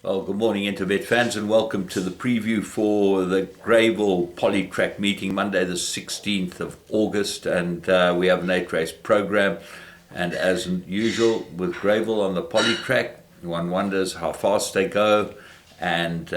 Well, good morning, Intervet fans, and welcome to the preview for the Greyville Poly track meeting, Monday the 16th of August, and we have an 8-race program. And as usual with Greyville on the Poly track, one wonders how fast they go, and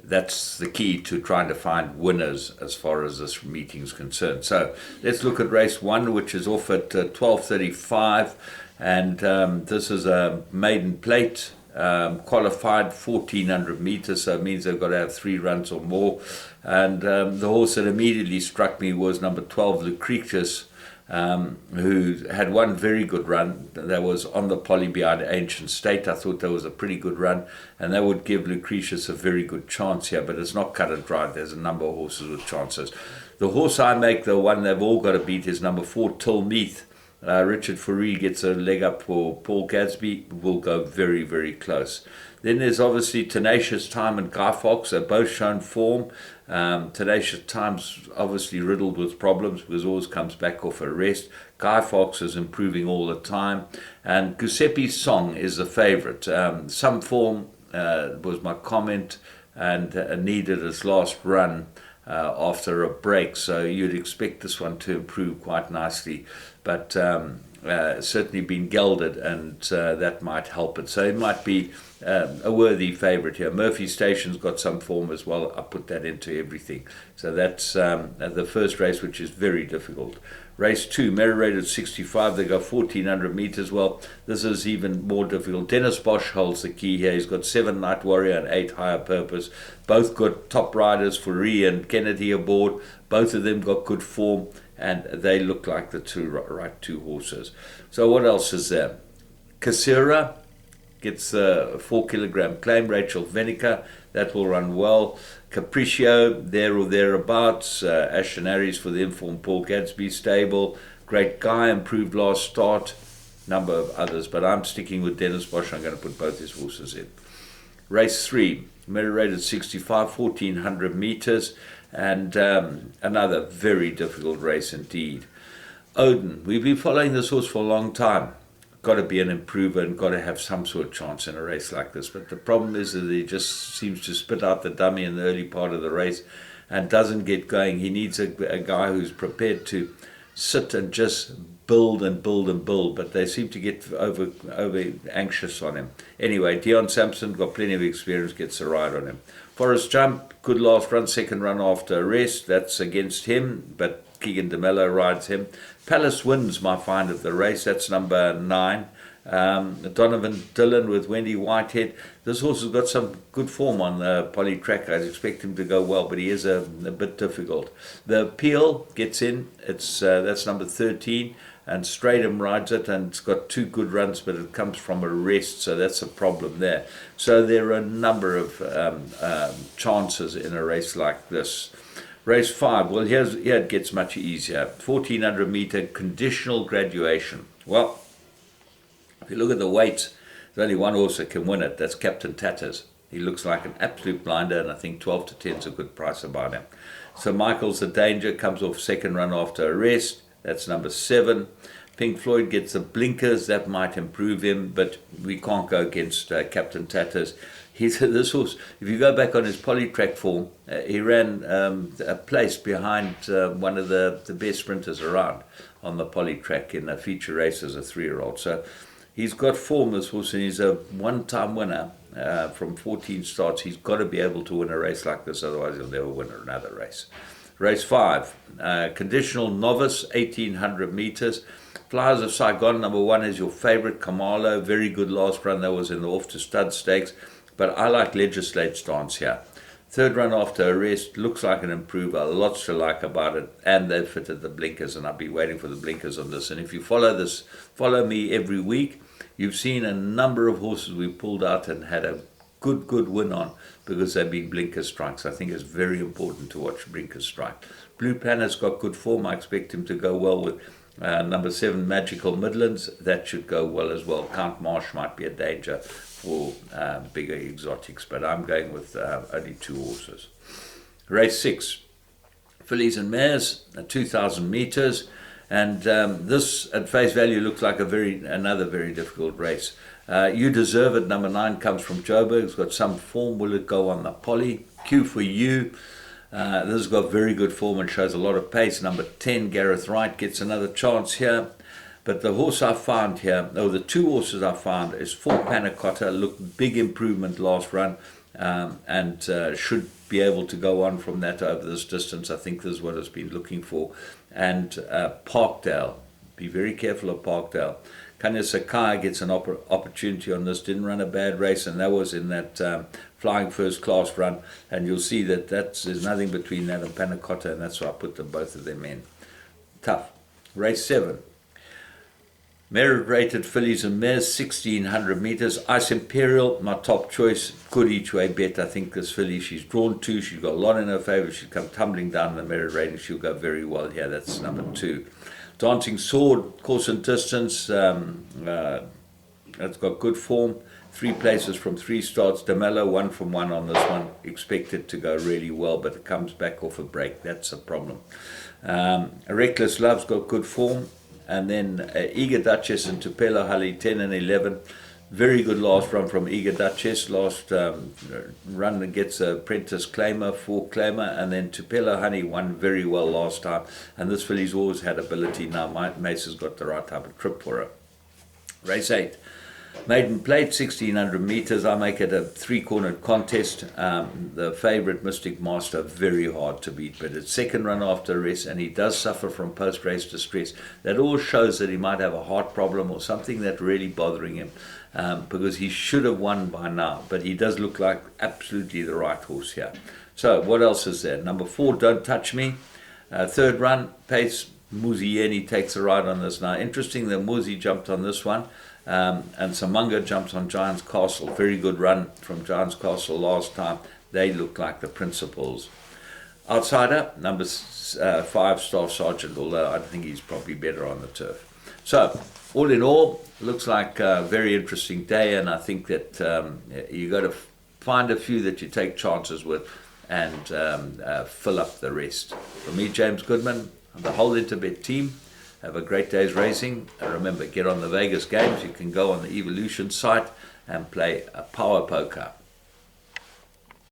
that's the key to trying to find winners as far as this meeting is concerned. So let's look at race 1, which is off at 12:35, and this is a maiden plate. Qualified 1400 meters, so it means they've got to have 3 runs or more. And the horse that immediately struck me was number 12, Lucretius, who had one very good run. That was on the Poly behind Ancient State. I thought that was a pretty good run, and that would give Lucretius a very good chance here, but it's not cut and dried. There's a number of horses with chances. The horse I make, the one they've all got to beat, is number 4, Tilmeath. Richard Fourie gets a leg up for Paul Gadsby, will go very, very close. Then there's obviously Tenacious Time and Guy Fox. They've both shown form. Tenacious Time's obviously riddled with problems because always comes back off a rest. Guy Fox is improving all the time. And Giuseppe's Song is the favourite. Some form was my comment, and needed its last run after a break, so you'd expect this one to improve quite nicely, but certainly been gelded, and that might help it. So it might be a worthy favourite here. Murphy Station's got some form as well. I put that into everything. So that's the first race, which is very difficult. Race 2, Merit rated 65, they go 1400 meters. Well, this is even more difficult. Dennis Bosch holds the key here. He's got 7 Night Warrior and 8 Higher Purpose. Both got top riders, Fourie and Kennedy aboard. Both of them got good form, and they look like the right two horses. So what else is there? Kasira gets a 4 kilogram claim. Rachel Venica, that will run well. Capriccio, there or thereabouts. Ashton Harris for the informed Paul Gadsby stable. Great Guy, improved last start. Number of others, but I'm sticking with Dennis Bosch. I'm going to put both his horses in. Race 3, Merit rated 65, 1400 meters, and another very difficult race indeed. Odin, we've been following this horse for a long time. Got to be an improver and got to have some sort of chance in a race like this. But the problem is that he just seems to spit out the dummy in the early part of the race and doesn't get going. He needs a guy who's prepared to sit and just build and build and build, but they seem to get over anxious on him. Anyway, Dion Sampson got plenty of experience, gets a ride on him. Forest Jump, good last run, second run after a rest. That's against him, but Keegan DeMello rides him. Palace wins my find of the race. That's number 9. Donovan Dillon with Wendy Whitehead. This horse has got some good form on the Poly track. I expect him to go well, but he is a bit difficult. The Peel gets in. That's number 13. And Stratham rides it, and it's got 2 good runs, but it comes from a rest, so that's a problem there. So there are a number of chances in a race like this. Race 5, well, here it gets much easier. 1400 meter conditional graduation. Well, if you look at the weights, there's only one horse that can win it. That's Captain Tatters. He looks like an absolute blinder, and I think 12 to 10 is a good price about him. So Michael's the danger, comes off second run after a rest. That's number 7. Pink Floyd gets the blinkers. That might improve him, but we can't go against Captain Tatters. This horse, if you go back on his Poly track form, he ran a place behind one of the best sprinters around on the Poly track in a feature race as a 3-year-old. So he's got form, this horse, and he's a one-time winner from 14 starts. He's got to be able to win a race like this, otherwise he'll never win another race. Race 5, conditional novice, 1800 meters. Flyers of Saigon, number 1 is your favorite. Kamalo, very good last run. That was in the off to stud stakes. But I like Legislate stance here. Third run after a rest, looks like an improver. Lots to like about it. And they've fitted the blinkers, and I'll be waiting for the blinkers on this. And if you follow me every week, you've seen a number of horses we pulled out and had a good win on because they've been blinker strikes. I think it's very important to watch blinker strike. Blue Planet's got good form. I expect him to go well with number 7, Magical Midlands. That should go well as well. Count Marsh might be a danger for bigger exotics, but I'm going with only 2 horses. Race 6, Fillies and Mares, 2,000 meters. And this, at face value, looks like another very difficult race. You Deserve It, number 9, comes from Joburg. It's got some form. Will it go on the Poly? Q for You. This has got very good form and shows a lot of pace. Number 10, Gareth Wright, gets another chance here. But the horse I found here, the two horses I found, is 4 Panacotta. Looked big improvement last run, and should be able to go on from that over this distance. I think this is what it's been looking for. And Parkdale. Be very careful of Parkdale. Kanya Sakai gets an opportunity on this. Didn't run a bad race, and that was in that flying first class run. And you'll see that there's nothing between that and Panacotta, and that's why I put both of them in. Tough. Race 7. Merit-rated fillies and mares, 1600 meters. Ice Imperial, my top choice. Good each way bet. I think this filly, she's drawn 2. She's got a lot in her favor. She'll come tumbling down the merit rating. She'll go very well here. That's number 2. Dancing Sword, course and distance. That's got good form. 3 places from 3 starts. DeMello, 1 from 1 on this one. Expected to go really well, but it comes back off a break. That's a problem. Reckless Love's got good form. And then Eager Duchess and Tupelo Hully, 10 and 11. Very good last run from Eager Duchess. Last run that gets a Apprentice Claimer, 4 Claimer. And then Tupelo Honey won very well last time. And this filly's always had ability. Now Mace has got the right type of trip for her. Race 8. Maiden Plate, 1600 meters. I make it a 3-cornered contest. The favourite, Mystic Master, very hard to beat, but it's second run after rest, and he does suffer from post-race distress. That all shows that he might have a heart problem or something that's really bothering him, because he should have won by now, but he does look like absolutely the right horse here. So what else is there? Number 4, Don't Touch Me. Third run, Pace Muzieni takes a ride on this. Now, interesting that Muzi jumped on this one. And Samunga jumps on Giant's Castle. Very good run from Giant's Castle last time. They look like the principals. Outsider, number 5, Staff Sergeant, although I think he's probably better on the turf. So, all in all, looks like a very interesting day, and I think that you got to find a few that you take chances with and fill up the rest. For me, James Goodman, and the whole Interbet team, have a great day's racing. And remember, get on the Vegas games. You can go on the Evolution site and play a power poker.